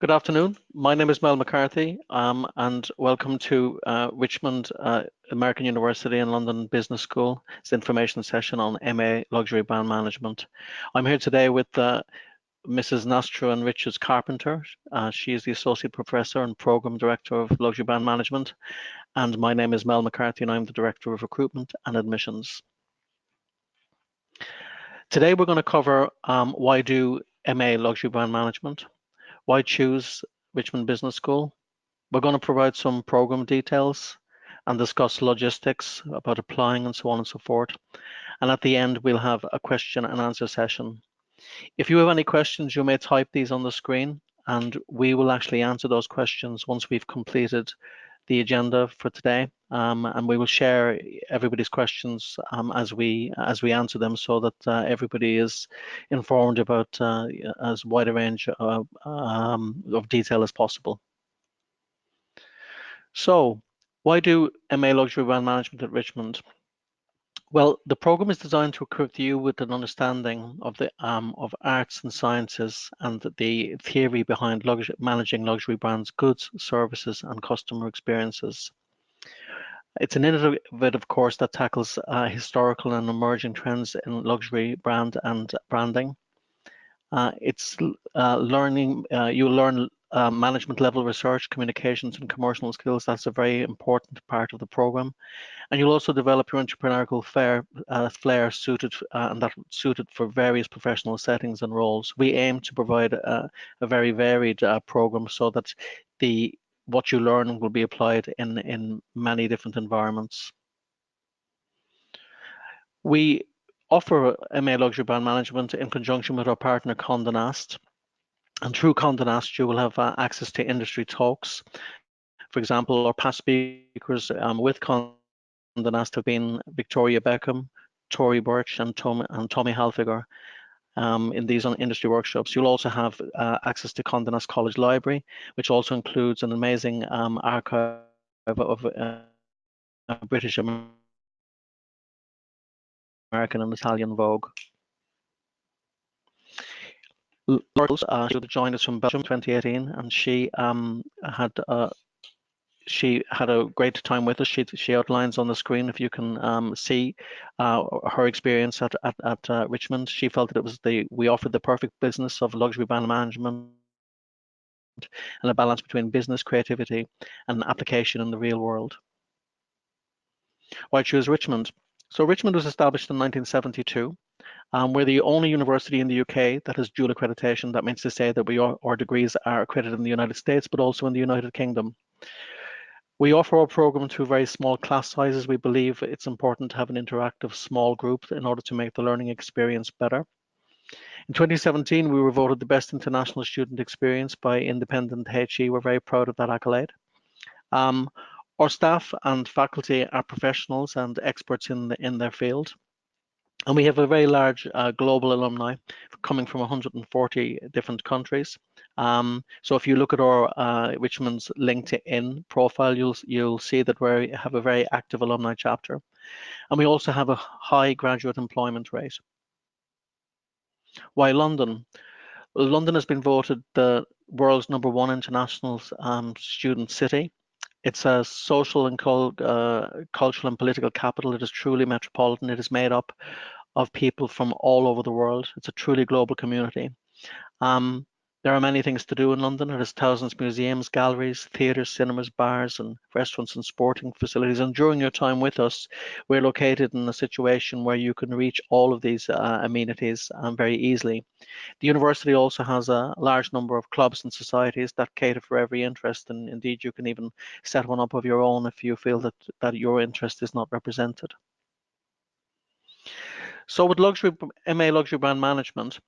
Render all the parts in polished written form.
Good afternoon. My name is Mel MacCarthy, and welcome to Richmond American University and London Business School. It's the information session on MA Luxury Brand Management. I'm here today with Mrs. Nastaran Richards-Carpenter. She is the Associate Professor and Program Director of Luxury Brand Management. And my name is Mel MacCarthy, and I'm the Director of Recruitment and Admissions. Today we're going to cover why do MA Luxury Brand Management? Why choose Richmond Business School? We're going to provide some program details and discuss logistics about applying and so on and so forth. And at the end, we'll have a question and answer session. If you have any questions, you may type these on the screen and we will actually answer those questions once we've completed the agenda for today. And we will share everybody's questions as we answer them so that everybody is informed about as wide a range of detail as possible. So, why do MA Luxury Brand Management at Richmond? Well, the program is designed to equip you with an understanding of the of arts and sciences and the theory behind managing luxury brands, goods, services, and customer experiences. It's an innovative course that tackles historical and emerging trends in luxury brand and branding. It's learning. You learn management level research, communications, and commercial skills. That's a very important part of the program. And you'll also develop your entrepreneurial flair suited for various professional settings and roles. We aim to provide a very varied program so that what you learn will be applied in many different environments. We offer MA Luxury Brand Management in conjunction with our partner Condé Nast. And through Condé Nast, you will have access to industry talks. For example, our past speakers with Condé Nast have been Victoria Beckham, Tory Burch, and Tommy Hilfiger in these industry workshops. You'll also have access to Condé Nast College Library, which also includes an amazing archive of British, American, and Italian Vogue. She joined us from Belgium 2018, and she had a great time with us. She outlines on the screen if you can see her experience at Richmond. She felt that we offered the perfect business of luxury brand management and a balance between business, creativity, and application in the real world. Why choose Richmond? So Richmond was established in 1972. We're the only university in the UK that has dual accreditation. That means to say that our degrees are accredited in the United States, but also in the United Kingdom. We offer our program to very small class sizes. We believe it's important to have an interactive small group in order to make the learning experience better. In 2017, we were voted the best international student experience by Independent HE. We're very proud of that accolade. Our staff and faculty are professionals and experts in their field. And we have a very large global alumni coming from 140 different countries. So if you look at our Richmond's LinkedIn profile, you'll see that we have a very active alumni chapter. And we also have a high graduate employment rate. Why London? Well, London has been voted the world's #1 international student city. It's a social and cultural and political capital. It is truly metropolitan. It is made up of people from all over the world. It's a truly global community. There are many things to do in London. It has thousands of museums, galleries, theatres, cinemas, bars, and restaurants and sporting facilities. And during your time with us, we're located in a situation where you can reach all of these amenities very easily. The university also has a large number of clubs and societies that cater for every interest, and indeed you can even set one up of your own if you feel that your interest is not represented. So with MA Luxury Brand Management,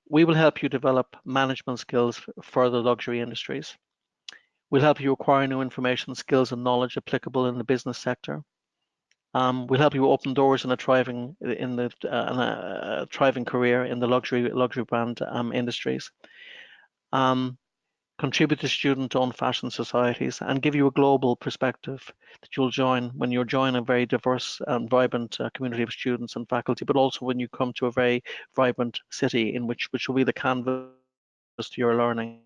we will help you develop management skills for the luxury industries. We'll help you acquire new information, skills, and knowledge applicable in the business sector. We'll help you open doors in a thriving career in the luxury brand industries. Contribute to student-owned fashion societies and give you a global perspective that you'll join when you join a very diverse and vibrant community of students and faculty, but also when you come to a very vibrant city which will be the canvas to your learning.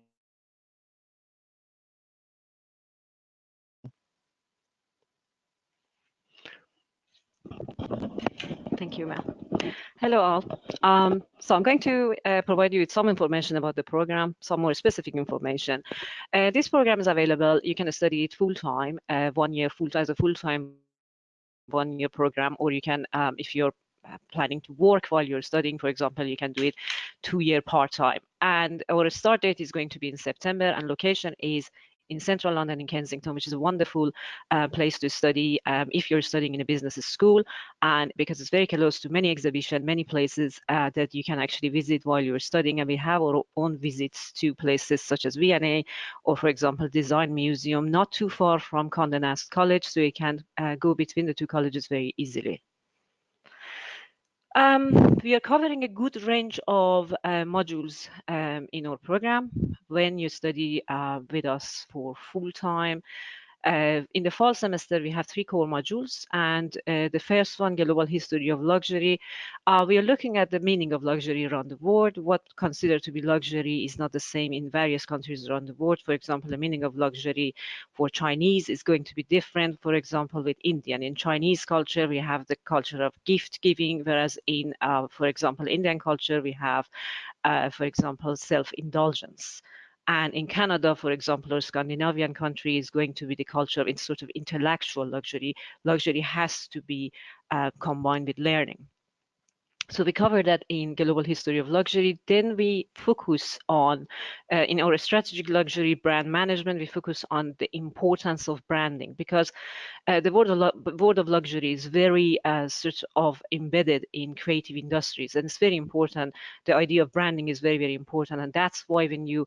Thank you, ma'am. Hello, all. So I'm going to provide you with some information about the program, some more specific information. This program is available. You can study it full-time, 1 year full-time as a full-time 1 year program, or you can, if you're planning to work while you're studying, for example, you can do it 2 year part-time. And our start date is going to be in September, and location is in central London in Kensington, which is a wonderful place to study if you're studying in a business school, and because it's very close to many exhibitions, many places that you can actually visit while you're studying. And we have our own visits to places such as V&A, or for example, Design Museum, not too far from Condé Nast College, so you can go between the two colleges very easily. We are covering a good range of modules in our program. When you study with us for full-time, in the fall semester, we have 3 core modules, and the first one, Global History of Luxury. We are looking at the meaning of luxury around the world. What considered to be luxury is not the same in various countries around the world. For example, the meaning of luxury for Chinese is going to be different, for example, with Indian. In Chinese culture, we have the culture of gift giving, whereas in, for example, Indian culture, we have, for example, self-indulgence. And in Canada, for example, or Scandinavian country is going to be the culture of sort of intellectual luxury. Luxury has to be combined with learning. So we cover that in Global History of Luxury. Then we focus on, in our strategic luxury brand management, we focus on the importance of branding, because the world of luxury is very sort of embedded in creative industries, and it's very important. The idea of branding is very, very important, and that's why when you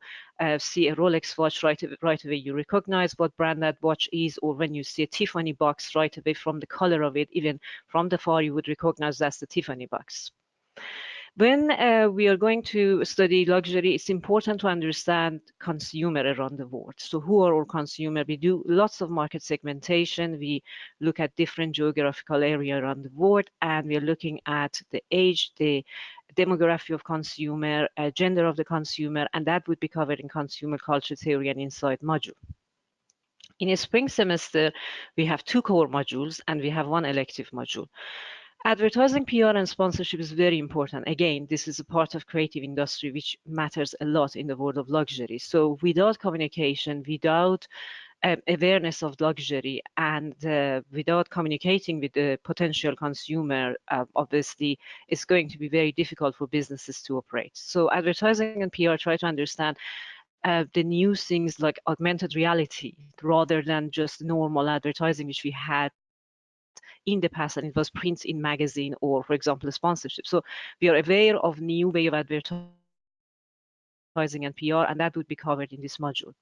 see a Rolex watch, right away you recognize what brand that watch is, or when you see a Tiffany box, right away from the color of it, even from the far, you would recognize that's the Tiffany box. When we are going to study luxury, it's important to understand consumer around the world. So who are our consumer? We do lots of market segmentation. We look at different geographical area around the world, and we are looking at the age, the demography of consumer, gender of the consumer, and that would be covered in consumer culture theory and insight module. In a spring semester, we have 2 core modules and we have 1 elective module. Advertising, PR, and sponsorship is very important. Again, this is a part of creative industry which matters a lot in the world of luxury. So without communication, without awareness of luxury, and without communicating with the potential consumer, obviously, it's going to be very difficult for businesses to operate. So advertising and PR try to understand the new things like augmented reality, rather than just normal advertising, which we had in the past, and it was print in magazine or, for example, a sponsorship. So we are aware of new way of advertising and PR, and that would be covered in this module.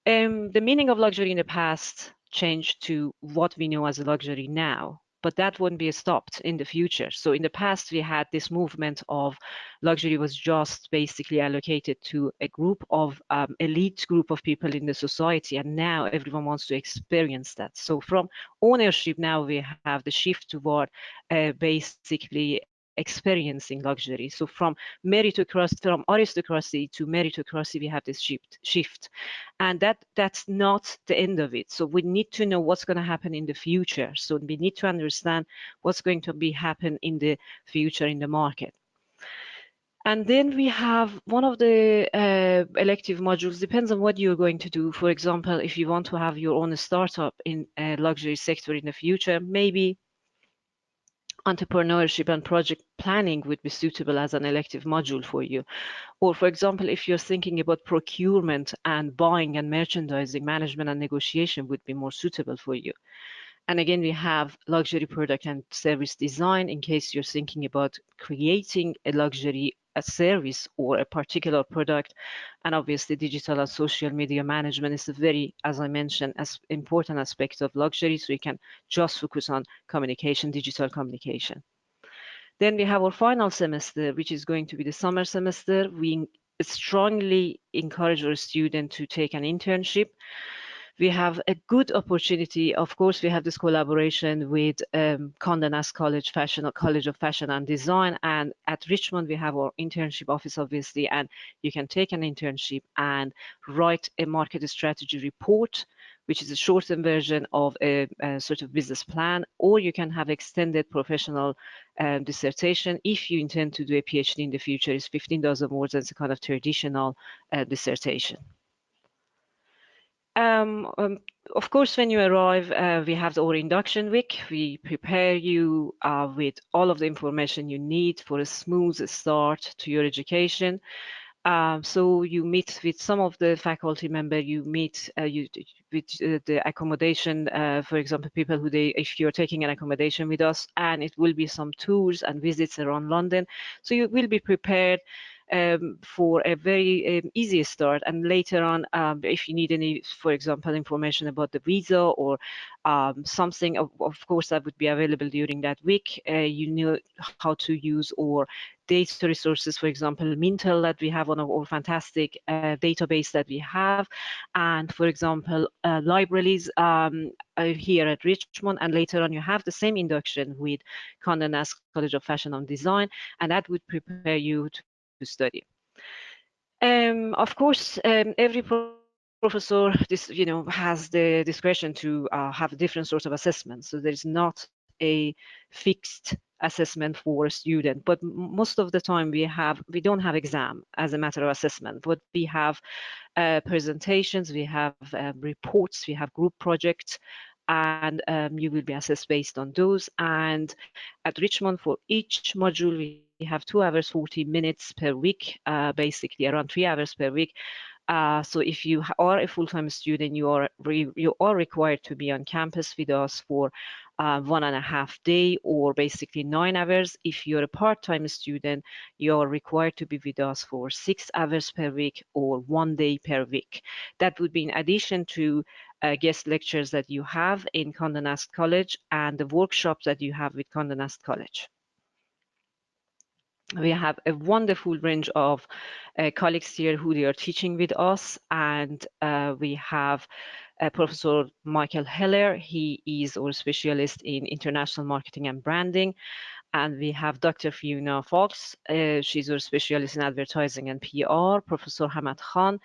The meaning of luxury in the past changed to what we know as a luxury now, but that won't be stopped in the future. So in the past, we had this movement of luxury was just basically allocated to a group of elite group of people in the society, and now everyone wants to experience that. So from ownership, now we have the shift toward basically experiencing luxury. So from aristocracy to meritocracy, we have this shift. And that's not the end of it. So we need to know what's going to happen in the future. So we need to understand what's going to be happen in the future in the market. And then we have one of the elective modules, depends on what you're going to do. For example, if you want to have your own startup in a luxury sector in the future, maybe entrepreneurship and project planning would be suitable as an elective module for you. Or for example, if you're thinking about procurement and buying and merchandising management and negotiation would be more suitable for you. And again, we have luxury product and service design in case you're thinking about creating a service or a particular product. And obviously digital and social media management is a very, as I mentioned, as important aspect of luxury. So you can just focus on communication, digital communication. Then we have our final semester, which is going to be the summer semester. We strongly encourage our students to take an internship. We have a good opportunity. Of course, we have this collaboration with Condé Nast College of Fashion and Design. And at Richmond, we have our internship office, obviously, and you can take an internship and write a market strategy report which is a shortened version of a sort of business plan, or you can have extended professional dissertation. If you intend to do a PhD in the future, it's 15,000 words. It's a kind of traditional dissertation. Of course, when you arrive, we have our induction week. We prepare you with all of the information you need for a smooth start to your education. So you meet with some of the faculty member, you meet with the accommodation, for example, people who if you're taking an accommodation with us, and it will be some tours and visits around London. So you will be prepared for a very easy start, and later on, if you need any, for example, information about the visa or something, of course, that would be available during that week. You know how to use our data resources, for example, Mintel that we have on our fantastic database that we have, and for example, libraries here at Richmond, and later on you have the same induction with Condé Nast College of Fashion and Design, and that would prepare you to study. Of course, every professor has the discretion to have different sorts of assessments, so there is not a fixed assessment for a student, but most of the time we don't have exam as a matter of assessment, but we have presentations, we have reports, we have group projects, and you will be assessed based on those. And at Richmond, for each module, we have 2 hours 40 minutes per week, basically around 3 hours per week. So if you are a full-time student, you are required to be on campus with us for 1.5 days, or basically 9 hours. If you're a part-time student, you are required to be with us for 6 hours per week or 1 day per week. That would be in addition to guest lectures that you have in Condé Nast College and the workshops that you have with Condé Nast College. We have a wonderful range of colleagues here who they are teaching with us, and we have Professor Michael Heller. He is our specialist in international marketing and branding. And we have Dr. Fiona Fox. She's our specialist in advertising and PR. Professor Hamad Khan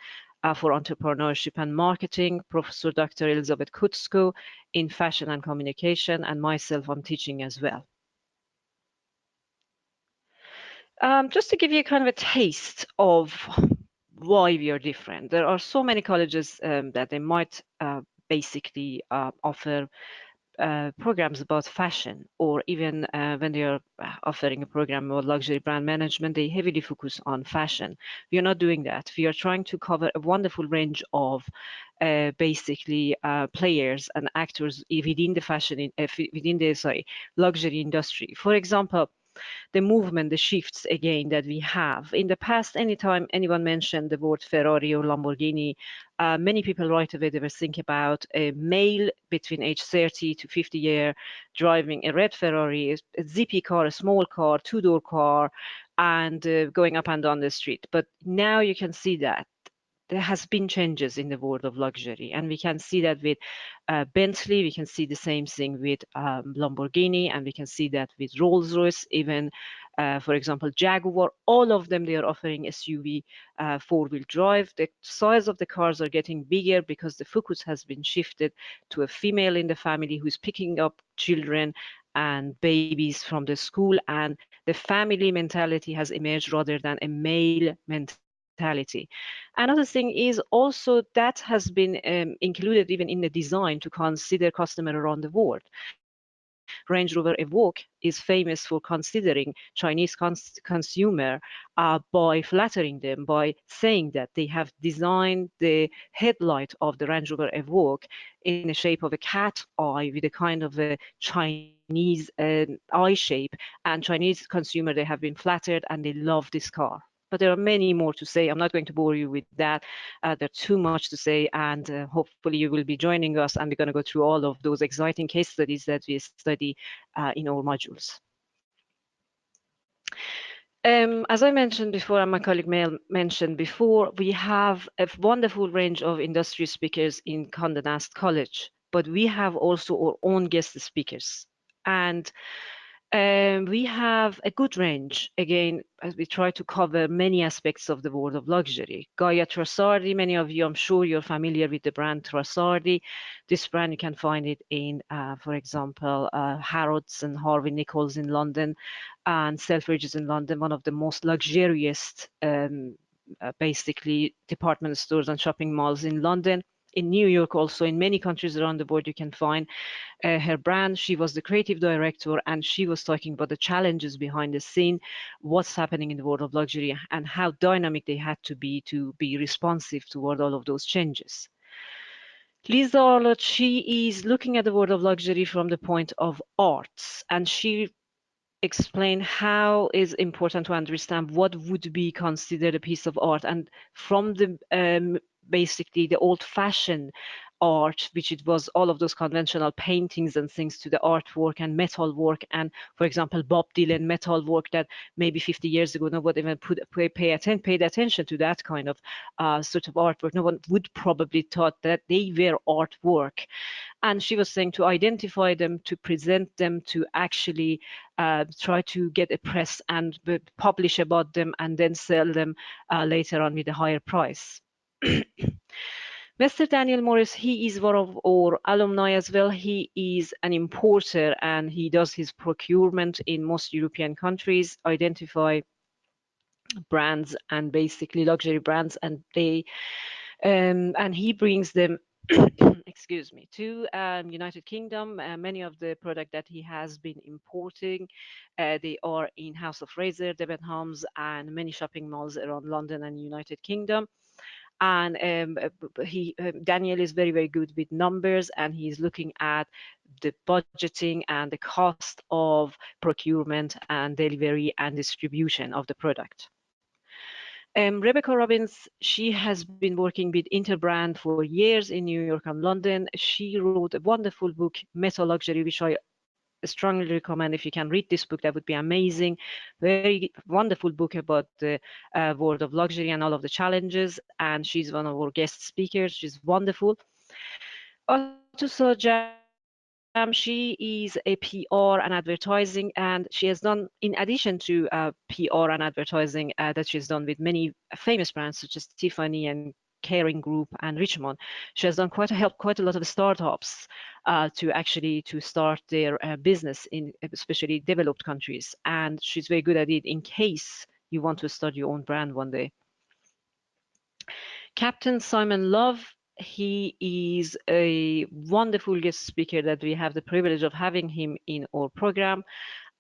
for entrepreneurship and marketing. Professor Dr. Elizabeth Kutsko in fashion and communication. And myself, I'm teaching as well. Just to give you kind of a taste of why we are different. There are so many colleges that they might basically offer programs about fashion, or even when they are offering a program about luxury brand management, they heavily focus on fashion. We are not doing that. We are trying to cover a wonderful range of basically players and actors within the fashion, within the luxury industry. For example, the movement, the shifts again that we have. In the past, anytime anyone mentioned the word Ferrari or Lamborghini, many people right away they were thinking about a male between age 30 to 50 year driving a red Ferrari, a zippy car, a small car, 2-door car, and going up and down the street. But now you can see that there has been changes in the world of luxury, and we can see that with Bentley, we can see the same thing with Lamborghini, and we can see that with Rolls-Royce, even for example Jaguar. All of them, they are offering SUV 4-wheel drive. The size of the cars are getting bigger because the focus has been shifted to a female in the family who's picking up children and babies from the school, and the family mentality has emerged rather than a male mentality. Another thing is also that has been included even in the design to consider customer around the world. Range Rover Evoque is famous for considering Chinese consumer by flattering them, by saying that they have designed the headlight of the Range Rover Evoque in the shape of a cat eye with a kind of a Chinese eye shape, and Chinese consumer, they have been flattered and they love this car. But there are many more to say. I'm not going to bore you with that. There's too much to say, and hopefully you will be joining us, and we're going to go through all of those exciting case studies that we study in our modules. As I mentioned before, and my colleague Mel mentioned before, we have a wonderful range of industry speakers in Condé Nast College, but we have also our own guest speakers. And We have a good range. Again, as we try to cover many aspects of the world of luxury. Gaia Trussardi, many of you, I'm sure you're familiar with the brand Trussardi. This brand, you can find it in, for example, Harrods and Harvey Nichols in London and Selfridges in London, one of the most luxurious, basically, department stores and shopping malls in London. In New York, also in many countries around the world, you can find her brand. She was the creative director, and she was talking about the challenges behind the scene, what's happening in the world of luxury, and how dynamic they had to be responsive toward all of those changes. Lisa Arlott, she is looking at the world of luxury from the point of arts, and she explained how is important to understand what would be considered a piece of art, and from the basically the old-fashioned art, which it was all of those conventional paintings and things, to the artwork and metal work, and for example Bob Dylan metal work that maybe 50 years ago no one even paid attention to that kind of sort of artwork. No one would probably thought that they were artwork. And she was saying to identify them, to present them, to actually try to get a press and publish about them, and then sell them later on with a higher price. Mr. Daniel Morris, he is one of our alumni as well. He is an importer and he does his procurement in most European countries, identify brands and basically luxury brands, and they and he brings them excuse me, to United Kingdom. Many of the product that he has been importing, they are in House of Fraser, Debenhams, and many shopping malls around London and United Kingdom. And Daniel is very, very good with numbers, and he's looking at the budgeting and the cost of procurement and delivery and distribution of the product. Rebecca Robbins, she has been working with Interbrand for years in New York and London. She wrote a wonderful book, Metal Luxury, which I strongly recommend. If you can read this book, that would be amazing. Very wonderful book about the world of luxury and all of the challenges. And she's one of our guest speakers. She's wonderful. Atusa Jam, she is a PR and advertising, and she has done, in addition to PR and advertising that she's done with many famous brands such as Tiffany and Caring Group and Richmond, she has done quite a lot of startups to start their business in especially developed countries, and she's very good at it in case you want to start your own brand one day. Captain Simon Love, he is a wonderful guest speaker that we have the privilege of having him in our program.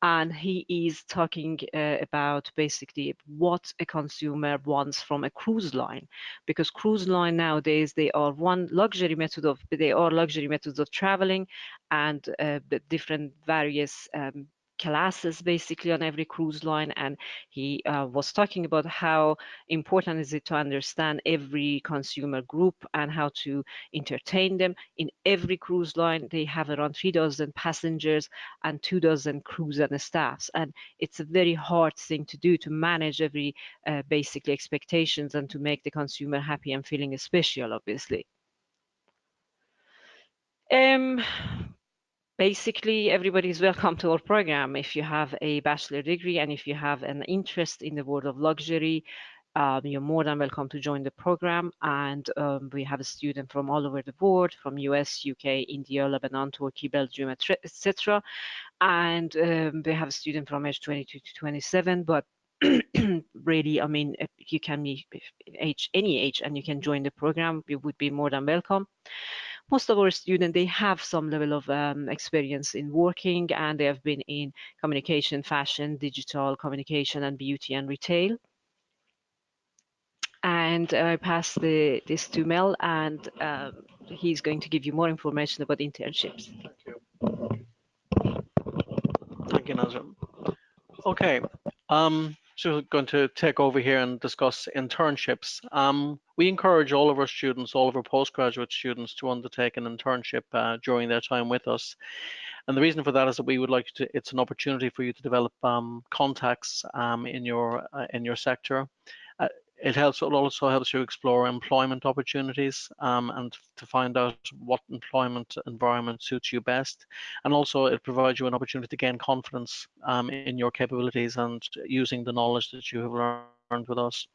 And he is talking about basically what a consumer wants from a cruise line, because cruise line nowadays, they are luxury methods of traveling, and the different various classes basically on every cruise line. And he was talking about how important is it to understand every consumer group and how to entertain them. In every cruise line, they have around 3,000 passengers and 2,000 crews and staffs, and it's a very hard thing to do, to manage every basically expectations and to make the consumer happy and feeling special, obviously. Basically, everybody is welcome to our program. If you have a bachelor degree and if you have an interest in the world of luxury, you're more than welcome to join the program. And we have a student from all over the world, from US, UK, India, Lebanon, Turkey, Belgium, etc. And we have a student from age 22 to 27, but really, I mean, you can be any age and you can join the program. You would be more than welcome. Most of our students, they have some level of experience in working, and they have been in communication, fashion, digital communication, and beauty and retail. And I pass this to Mel, and he's going to give you more information about internships. Thank you, Nazaran. Okay, so we're going to take over here and discuss internships. We encourage all of our students, all of our postgraduate students, to undertake an internship during their time with us. And the reason for that is that we would like to, it's an opportunity for you to develop contacts in your sector. It also helps you explore employment opportunities and to find out what employment environment suits you best. And also it provides you an opportunity to gain confidence in your capabilities and using the knowledge that you have learned with us.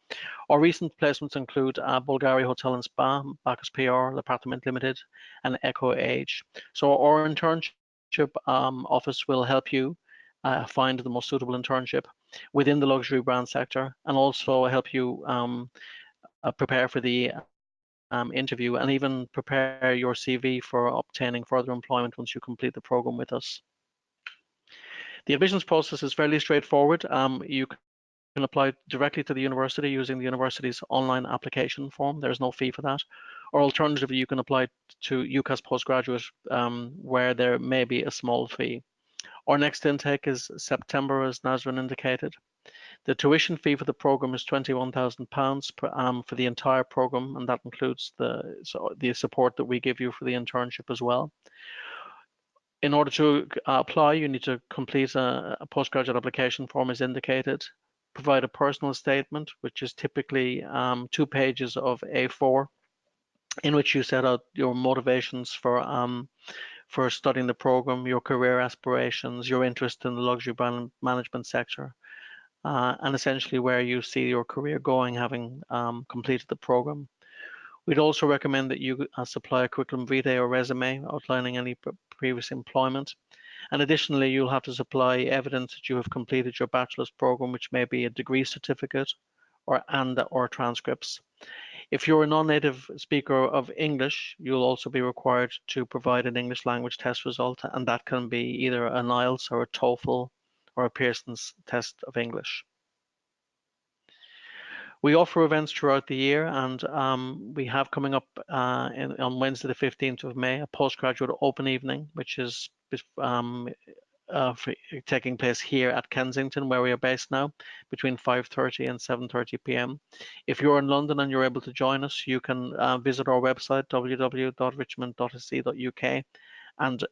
Our recent placements include Bulgaria Hotel and Spa, Bacchus PR, L'Appartement Limited, and Echo Age. So our internship office will help you find the most suitable internship within the luxury brand sector, and also help you prepare for the interview and even prepare your CV for obtaining further employment once you complete the program with us. The admissions process is fairly straightforward. You can apply directly to the university using the university's online application form. There's no fee for that. Or alternatively, you can apply to UCAS postgraduate where there may be a small fee. Our next intake is September, as Nastaran indicated. The tuition fee for the program is £21,000 for the entire program, and that includes the support that we give you for the internship as well. In order to apply, you need to complete a postgraduate application form as indicated, provide a personal statement, which is typically 2 pages of A4, in which you set out your motivations for studying the program, your career aspirations, your interest in the luxury brand management sector, and essentially where you see your career going having completed the program. We'd also recommend that you supply a curriculum vitae or resume outlining any previous employment. And additionally, you'll have to supply evidence that you have completed your bachelor's program, which may be a degree certificate or transcripts. If you're a non-native speaker of English, you'll also be required to provide an English language test result, and that can be either an IELTS or a TOEFL or a Pearson's test of English. We offer events throughout the year, and we have coming up on Wednesday the 15th of May, a postgraduate open evening, which is taking place here at Kensington, where we are based now, between 5:30 and 7:30 p.m. If you're in London and you're able to join us, you can visit our website, www.richmond.ac.uk, and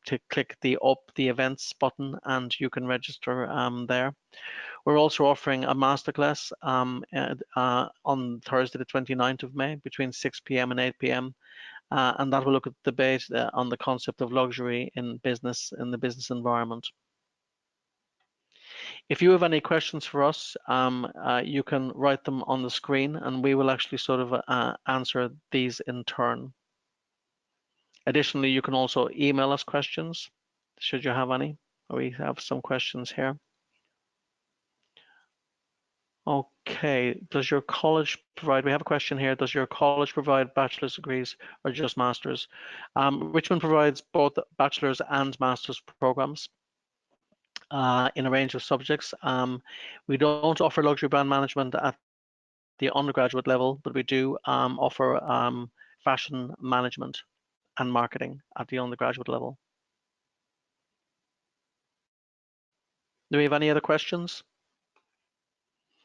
to click the events button, and you can register there. We're also offering a masterclass on Thursday the 29th of May between 6 p.m. and 8 p.m. And that will look at the debate on the concept of luxury in business, in the business environment. If you have any questions for us, you can write them on the screen, and we will actually sort of answer these in turn. Additionally, you can also email us questions, should you have any. We have some questions here. Okay, does your college provide, we have a question here, does your college provide bachelor's degrees or just master's? Richmond provides both bachelor's and master's programs in a range of subjects. We don't offer luxury brand management at the undergraduate level, but we do offer fashion management and marketing at the undergraduate level. Do we have any other questions?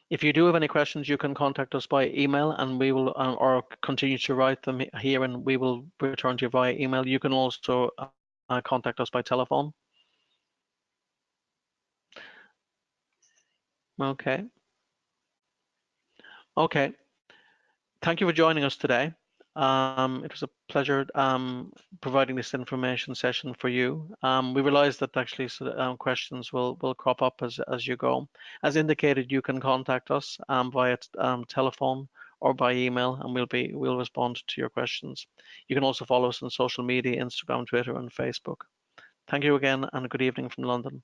If you do have any questions, you can contact us by email, and we will, or continue to write them here, and we will return to you via email. You can also contact us by telephone. Okay. Okay. Thank you for joining us today. It was a pleasure providing this information session for you. We realize that actually questions will crop up as you go. As indicated, you can contact us via telephone or by email, and we'll respond to your questions. You can also follow us on social media, Instagram, Twitter, and Facebook. Thank you again, and a good evening from London.